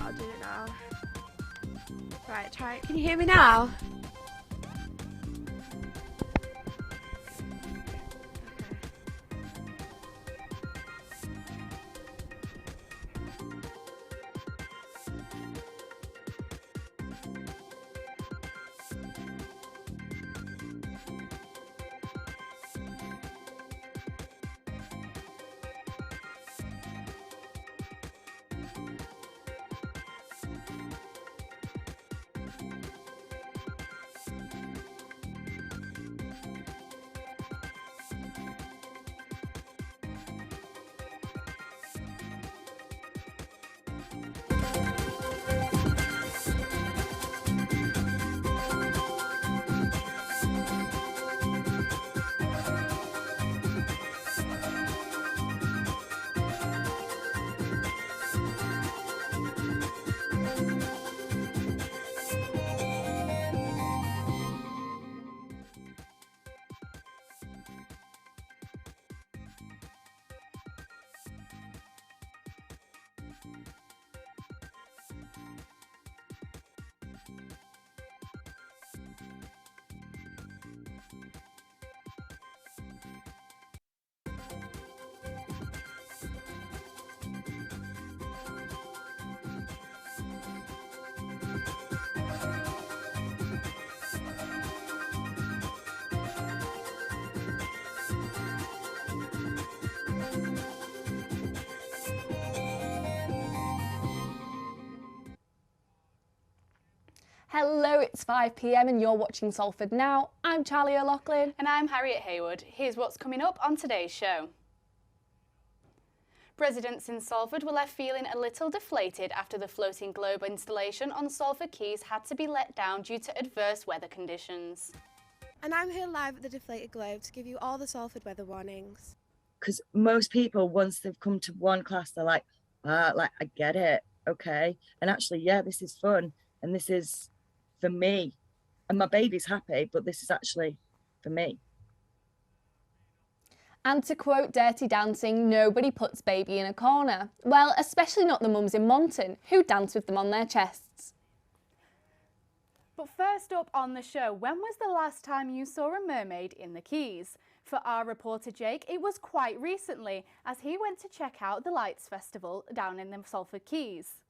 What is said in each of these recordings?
I'll do it now. Right, try it. Can you hear me now? Hello, it's 5 p.m. and you're watching Salford Now. I'm Charlie O'Loughlin. And I'm Harriet Haywood. Here's what's coming up on today's show. Residents in Salford were left feeling a little deflated after the floating globe installation on Salford Quays had to be let down due to adverse weather conditions. And I'm here live at the Deflated Globe to give you all the Salford weather warnings. Because most people, once they've come to one class, they're like, I get it, okay. And actually, yeah, this is fun. And this is for me. And my baby's happy, but this is actually for me. And to quote Dirty Dancing, nobody puts baby in a corner. Well, especially not the mums in Monton, who dance with them on their chests. But first up on the show, when was the last time you saw a mermaid in the Quays? For our reporter Jake, it was quite recently, as he went to check out the Lights Festival down in the Salford Quays.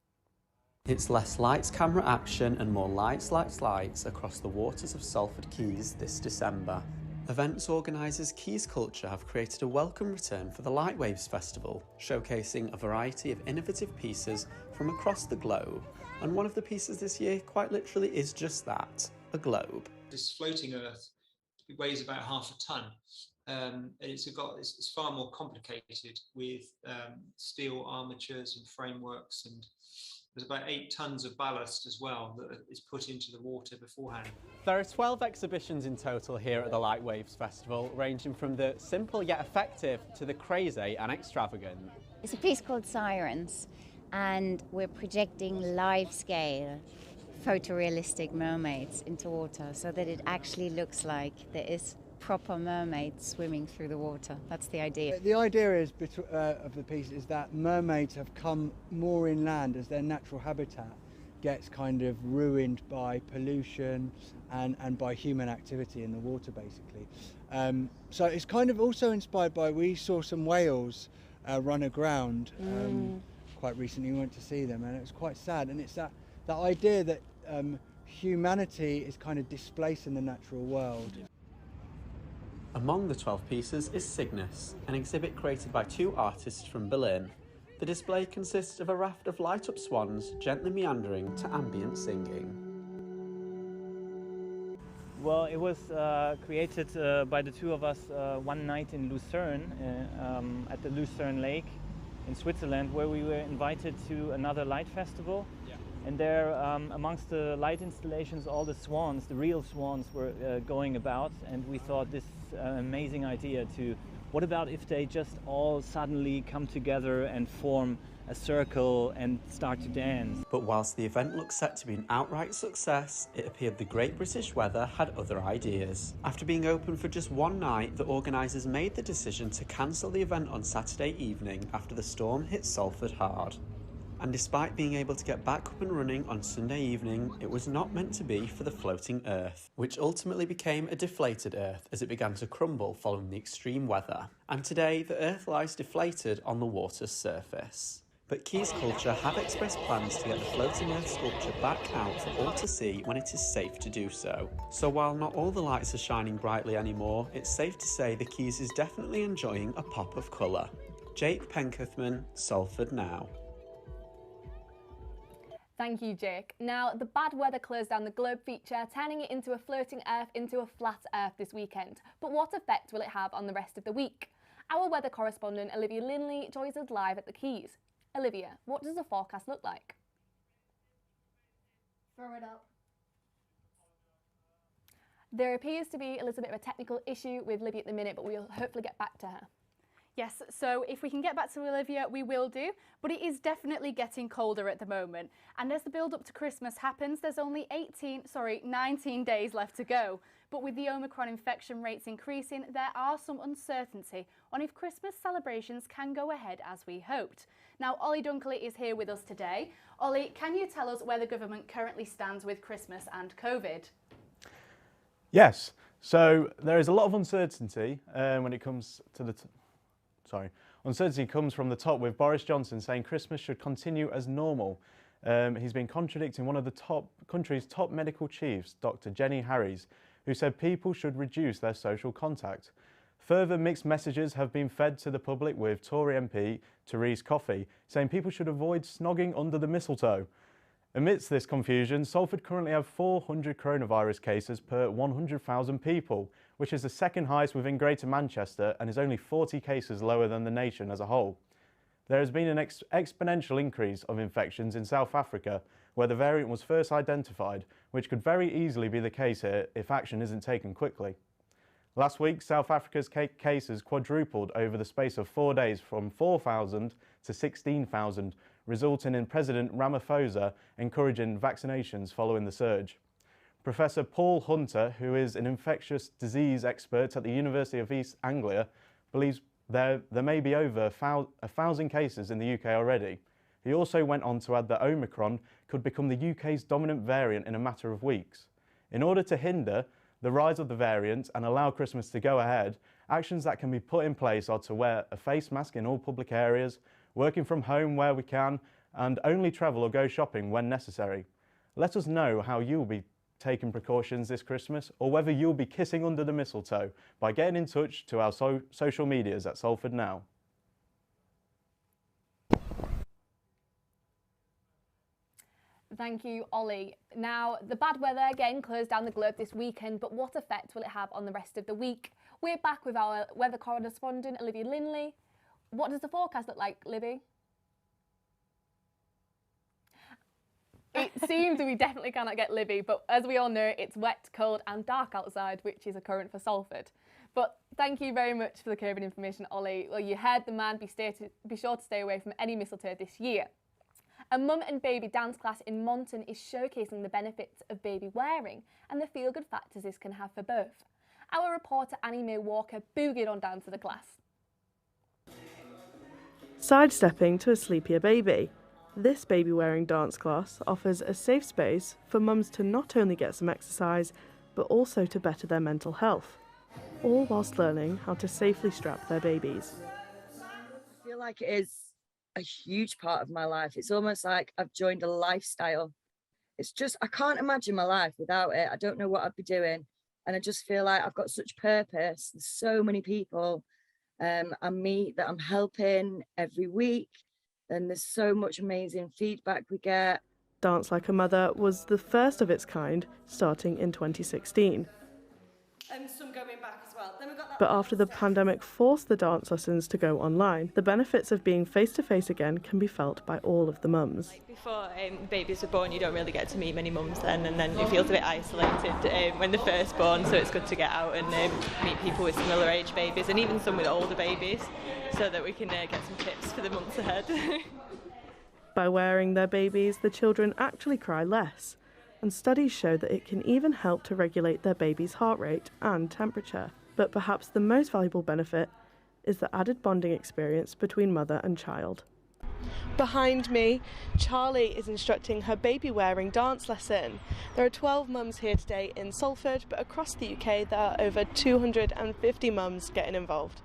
It's less lights, camera action and more lights across the waters of Salford Quays this December. Events organisers Quays Culture have created a welcome return for the Lightwaves Festival, showcasing a variety of innovative pieces from across the globe. And one of the pieces this year quite literally is just that, a globe. This floating Earth weighs about half a tonne. And it's far more complicated with steel armatures and frameworks, and there's about 8 tonnes of ballast as well that is put into the water beforehand. There are 12 exhibitions in total here at the Lightwaves Festival, ranging from the simple yet effective to the crazy and extravagant. It's a piece called Sirens, and we're projecting live-scale photorealistic mermaids into water so that it actually looks like there is proper mermaids swimming through the water. That's the idea. The idea is of the piece is that mermaids have come more inland as their natural habitat gets kind of ruined by pollution and by human activity in the water, basically. So it's kind of also inspired by, we saw some whales run aground quite recently. We went to see them and it was quite sad, and it's that idea that humanity is kind of displacing the natural world. Among the 12 pieces is Cygnus, an exhibit created by 2 artists from Berlin. The display consists of a raft of light-up swans gently meandering to ambient singing. Well, it was created by the 2 of us one night in Lucerne, at the Lucerne Lake in Switzerland, where we were invited to another light festival. And there, amongst the light installations, all the swans, the real swans, were going about, and we thought this amazing idea to, what about if they just all suddenly come together and form a circle and start to dance? But whilst the event looked set to be an outright success, it appeared the Great British Weather had other ideas. After being open for just one night, the organisers made the decision to cancel the event on Saturday evening after the storm hit Salford hard. And despite being able to get back up and running on Sunday evening, it was not meant to be for the floating Earth, which ultimately became a deflated Earth as it began to crumble following the extreme weather. And today, the Earth lies deflated on the water's surface. But Keys Culture have expressed plans to get the floating Earth sculpture back out for all to see when it is safe to do so. So while not all the lights are shining brightly anymore, it's safe to say the Keys is definitely enjoying a pop of colour. Jake Penkethman, Salford Now. Thank you, Jake. Now, the bad weather closed down the globe feature, turning it into a floating Earth into a flat Earth this weekend. But what effect will it have on the rest of the week? Our weather correspondent Olivia Linley joins us live at the Keys. Olivia, what does the forecast look like? Throw it up. There appears to be a little bit of a technical issue with Libby at the minute, but we'll hopefully get back to her. Yes, so if we can get back to Olivia, we will do, but it is definitely getting colder at the moment. And as the build up to Christmas happens, there's only 19 days left to go. But with the Omicron infection rates increasing, there are some uncertainty on if Christmas celebrations can go ahead as we hoped. Now, Ollie Dunkley is here with us today. Ollie, can you tell us where the government currently stands with Christmas and COVID? Yes, so there is a lot of uncertainty when it comes to the... Uncertainty comes from the top, with Boris Johnson saying Christmas should continue as normal. He's been contradicting one of the country's top medical chiefs, Dr. Jenny Harries, who said people should reduce their social contact. Further mixed messages have been fed to the public, with Tory MP Therese Coffey saying people should avoid snogging under the mistletoe. Amidst this confusion, Salford currently have 400 coronavirus cases per 100,000 people, which is the second highest within Greater Manchester and is only 40 cases lower than the nation as a whole. There has been an exponential increase of infections in South Africa, where the variant was first identified, which could very easily be the case here if action isn't taken quickly. Last week, South Africa's cases quadrupled over the space of 4 days, from 4,000 to 16,000, resulting in President Ramaphosa encouraging vaccinations following the surge. Professor Paul Hunter, who is an infectious disease expert at the University of East Anglia, believes there may be over 1,000 cases in the UK already. He also went on to add that Omicron could become the UK's dominant variant in a matter of weeks. In order to hinder the rise of the variant and allow Christmas to go ahead, actions that can be put in place are to wear a face mask in all public areas, working from home where we can, and only travel or go shopping when necessary. Let us know how you'll be taking precautions this Christmas, or whether you'll be kissing under the mistletoe, by getting in touch to our social medias at Salford Now. Thank you, Ollie. Now, the bad weather again closed down the globe this weekend, but what effect will it have on the rest of the week? We're back with our weather correspondent, Olivia Linley. What does the forecast look like, Libby? It seems we definitely cannot get Libby, but as we all know, it's wet, cold and dark outside, which is a current for Salford. But thank you very much for the COVID information, Ollie. Well, you heard the man, be sure to stay away from any mistletoe this year. A mum and baby dance class in Monton is showcasing the benefits of baby wearing and the feel-good factors this can have for both. Our reporter Annie May Walker boogied on down to the class. Sidestepping to a sleepier baby. This baby-wearing dance class offers a safe space for mums to not only get some exercise, but also to better their mental health, all whilst learning how to safely strap their babies. I feel like it is a huge part of my life. It's almost like I've joined a lifestyle. It's just, I can't imagine my life without it. I don't know what I'd be doing. And I just feel like I've got such purpose. There's so many people I meet that I'm helping every week. And there's so much amazing feedback we get. Dance Like a Mother was the first of its kind, starting in 2016. Some going back as well. Then we've got that. But after the pandemic forced the dance lessons to go online, the benefits of being face-to-face again can be felt by all of the mums. Before babies are born, you don't really get to meet many mums then, and then it feels a bit isolated when they're first born, so it's good to get out and meet people with similar age babies, and even some with older babies, so that we can get some tips for the months ahead. By wearing their babies, the children actually cry less, and studies show that it can even help to regulate their baby's heart rate and temperature. But perhaps the most valuable benefit is the added bonding experience between mother and child. Behind me, Charlie is instructing her baby wearing dance lesson. There are 12 mums here today in Salford, but across the UK there are over 250 mums getting involved.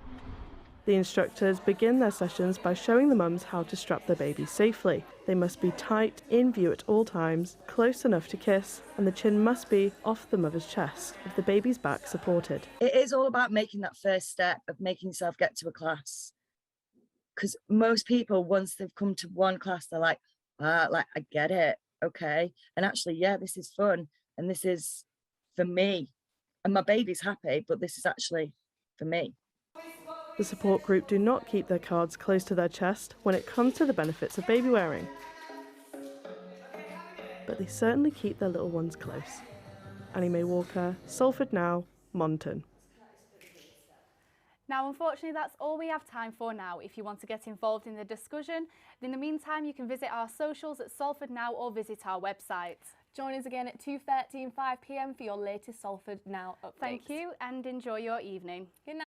The instructors begin their sessions by showing the mums how to strap their baby safely. They must be tight, in view at all times, close enough to kiss, and the chin must be off the mother's chest, with the baby's back supported. It is all about making that first step of making yourself get to a class. Because most people, once they've come to one class, they're like, I get it, okay. And actually, yeah, this is fun, and this is for me. And my baby's happy, but this is actually for me. The support group do not keep their cards close to their chest when it comes to the benefits of baby wearing. But they certainly keep their little ones close. Annie Mae Walker, Salford Now, Monton. Now, unfortunately, that's all we have time for now. If you want to get involved in the discussion, in the meantime, you can visit our socials at Salford Now or visit our website. Join us again at 2:30 and 5 p.m. for your latest Salford Now updates. Thank you and enjoy your evening. Good night.